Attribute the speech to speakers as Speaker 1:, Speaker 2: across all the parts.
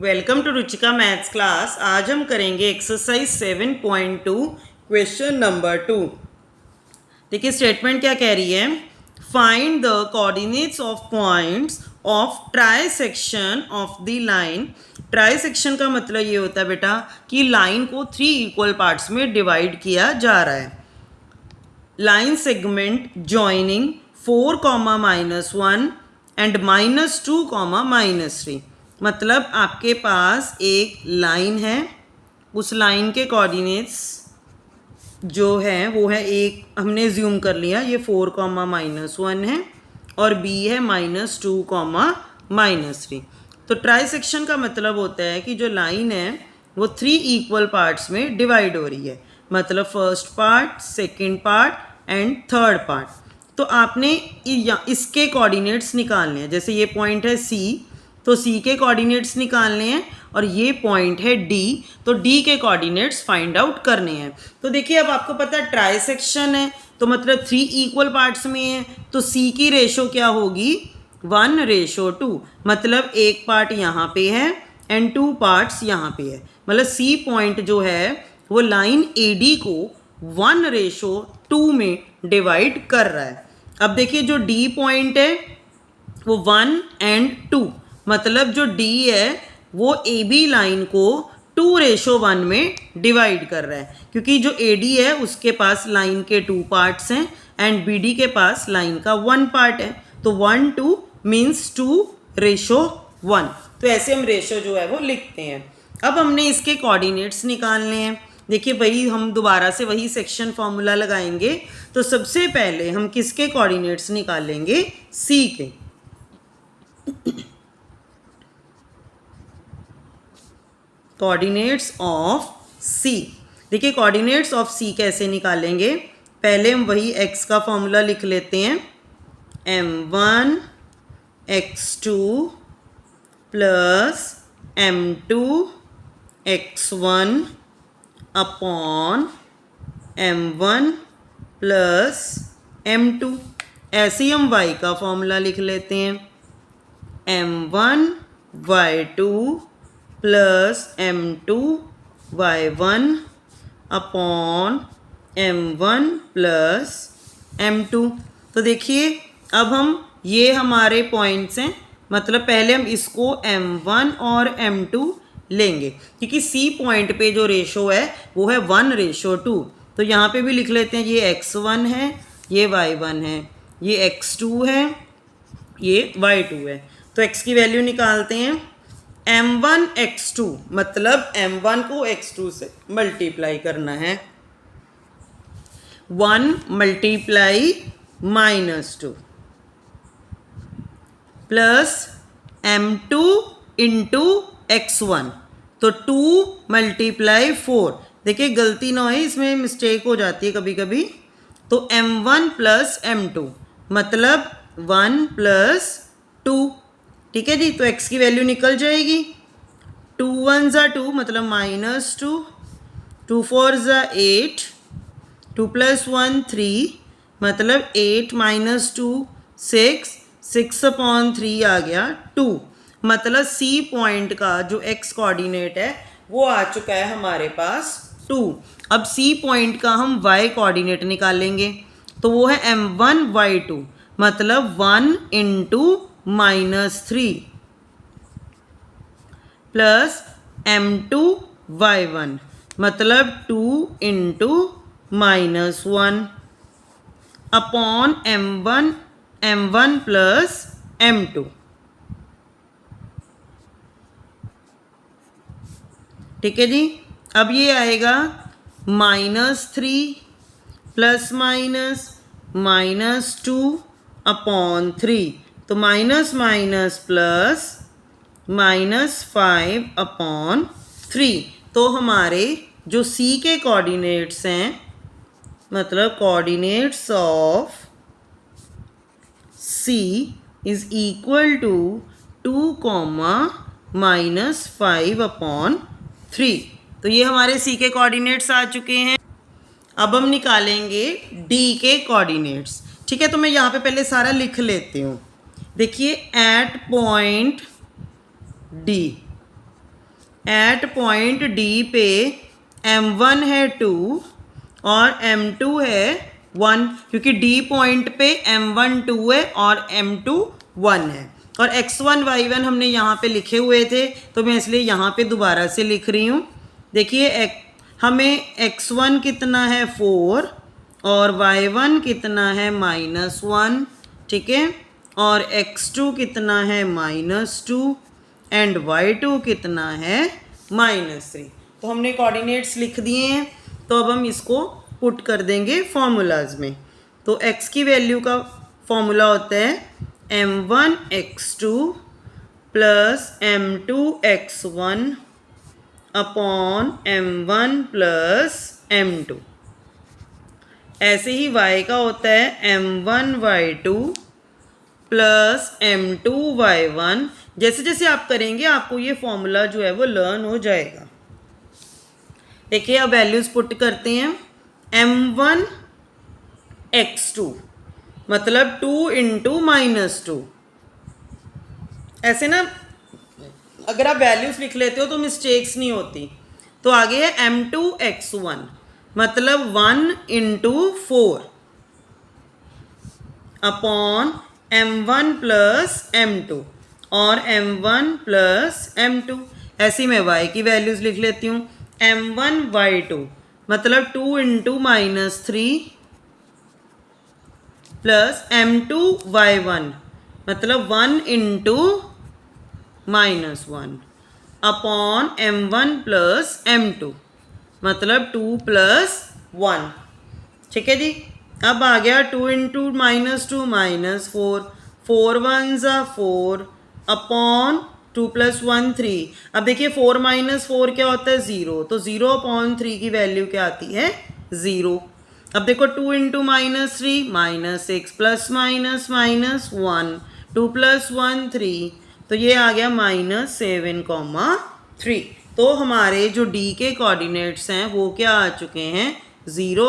Speaker 1: Welcome to Ruchika maths class. आज हम करेंगे एक्सरसाइज 7.2 क्वेश्चन नंबर 2। देखिए स्टेटमेंट क्या कह रही है, find the coordinates of points of try section of the line. Try section का मतलब ये होता है बेटा कि लाइन को 3 इक्वल पार्ट्स में डिवाइड किया जा रहा है। Line segment joining 4, -1 and -2, -3। मतलब आपके पास एक लाइन है, उस लाइन के कोऑर्डिनेट्स जो है वो है एक, हमने ज्यूम कर लिया ये 4, -1 है और b है -2, -3। तो ट्राई सेक्शन का मतलब होता है कि जो लाइन है वो 3 इक्वल पार्ट्स में डिवाइड हो रही है, मतलब first part, second part and third part. तो आपने इसके कोऑर्डिनेट्स निकालने हैं। जैसे ये पॉइंट है C, तो C के कोऑर्डिनेट्स निकालने हैं और ये पॉइंट है D, तो D के कोऑर्डिनेट्स फाइंड आउट करने हैं। तो देखिए अब आपको पता है ट्राई सेक्शन है तो मतलब 3 इक्वल पार्ट्स में है, तो C की रेशो क्या होगी 1:2। मतलब एक पार्ट यहाँ पे है एंड 2 पार्ट्स यहाँ पे है। मतलब C पॉइंट जो है वो लाइन AD को 1:2 में डिवाइड कर रहा है। अब देखिए जो D पॉइंट है वो 1 एंड 2, मतलब जो D है वो AB लाइन को 2:1 में डिवाइड कर रहा है, क्योंकि जो AD है उसके पास लाइन के 2 पार्ट्स हैं एंड BD के पास लाइन का 1 पार्ट है। तो 1:2 मीन्स 2:1। तो ऐसे हम रेशो जो है वो लिखते हैं। अब हमने इसके कोऑर्डिनेट्स निकालने हैं। देखिए वही हम दोबारा से वही सेक्शन फॉर्मूला लगाएंगे। तो सबसे पहले हम किसके कोऑर्डिनेट्स निकालेंगे, C के। Coordinates of C। देखिए कोऑर्डिनेट्स ऑफ C कैसे निकालेंगे, पहले हम वही x का फॉर्मूला लिख लेते हैं, m1 x2 plus m2 x1 upon m1 plus m2। ऐसे ही हम y का फॉर्मूला लिख लेते हैं, m1 y2 plus m2 y1 upon m1 plus m2। तो देखिए अब हम ये हमारे पॉइंट्स हैं, मतलब पहले हम इसको m1 और m2 लेंगे, क्योंकि C पॉइंट पे जो रेशो है वो है 1:2। तो यहाँ पे भी लिख लेते हैं, ये x1 है, ये y1 है, ये x2 है, ये y2 है। तो x की वैल्यू निकालते हैं, m1 x2 मतलब m1 को x2 से मल्टीप्लाई करना है, 1 multiply -2 plus m2 into x1, तो 2 मल्टीप्लाई 4। देखिए गलती ना हो, इसमें मिस्टेक हो जाती है कभी कभी। तो m1 प्लस m2 मतलब 1 प्लस 2, ठीक है जी। तो x की वैल्यू निकल जाएगी, 2 1 2 मतलब -2, 2 4 8, 2 + 1 3 मतलब 8 - 2 6, 6/3 आ गया 2। मतलब C पॉइंट का जो x कोऑर्डिनेट है वो आ चुका है हमारे पास 2। अब C पॉइंट का हम y कोऑर्डिनेट निकालेंगे, तो वो है m1 y2 मतलब 1 × -3 प्लस m2 y1 मतलब 2 × -1 अपॉन m1 प्लस m2। ठीक है जी। अब ये आएगा -3 प्लस -2 अपॉन 3, तो माइनस माइनस प्लस -5/3। तो हमारे जो C के कोऑर्डिनेट्स हैं, मतलब coordinates of C is equal to 2, -5/3। तो ये हमारे C के कोऑर्डिनेट्स आ चुके हैं। अब हम निकालेंगे D के कोऑर्डिनेट्स। ठीक है, तो मैं यहाँ पे पहले सारा लिख लेती हूँ। देखिए at point D at point D पे m1 है 2 और m2 है 1, क्योंकि डी पॉइंट पे m1 2 है और m2 1 है, और x1 y1 हमने यहाँ पे लिखे हुए थे, तो मैं इसलिए यहाँ पे दोबारा से लिख रही हूँ। देखिए हमें x1 कितना है 4 और y1 कितना है -1, ठीक है, और x2 कितना है -2 एंड y2 कितना है -3। तो हमने कोऑर्डिनेट्स लिख दिए हैं, तो अब हम इसको पुट कर देंगे फॉर्मूलाज में। तो x की वैल्यू का फॉर्मूला होता है m1 x2 plus m2 x1 upon m1 plus m2। ऐसे ही y का होता है m1 y2 plus m2 y1। जैसे जैसे आप करेंगे आपको ये फॉर्मूला जो है वो लर्न हो जाएगा। देखिए अब वैल्यूज पुट करते हैं। m1 x2 मतलब 2 इंटू -2। ऐसे ना अगर आप वैल्यूज लिख लेते हो तो मिस्टेक्स नहीं होती। तो आगे है m2 x1 मतलब 1 into 4 upon m1 plus m2 और m1 प्लस m2। ऐसी मैं y की वैल्यूज लिख लेती हूँ। m1 y2 मतलब 2 इंटू -3 प्लस m2 y1 मतलब 1 into -1 upon m1 plus m2 मतलब 2 प्लस 1। ठीक है जी। अब आ गया 2 इंटू -2 -4, 4 1 4 अपॉन 2 प्लस 1 3। अब देखिए 4 - 4 क्या होता है 0, तो 0 अपॉन 3 की वैल्यू क्या आती है 0। अब देखो 2 इंटू -3 -6 प्लस -1 2 प्लस 1 3, तो ये आ गया -7, 3। तो हमारे जो डी के कोऑर्डिनेट्स हैं वो क्या आ चुके हैं 0,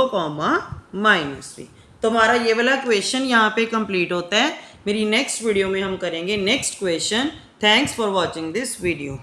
Speaker 1: -3। तो हमारा ये वाला क्वेश्चन यहाँ पे कंप्लीट होता है। मेरी नेक्स्ट वीडियो में हम करेंगे next question. Thanks for watching this video.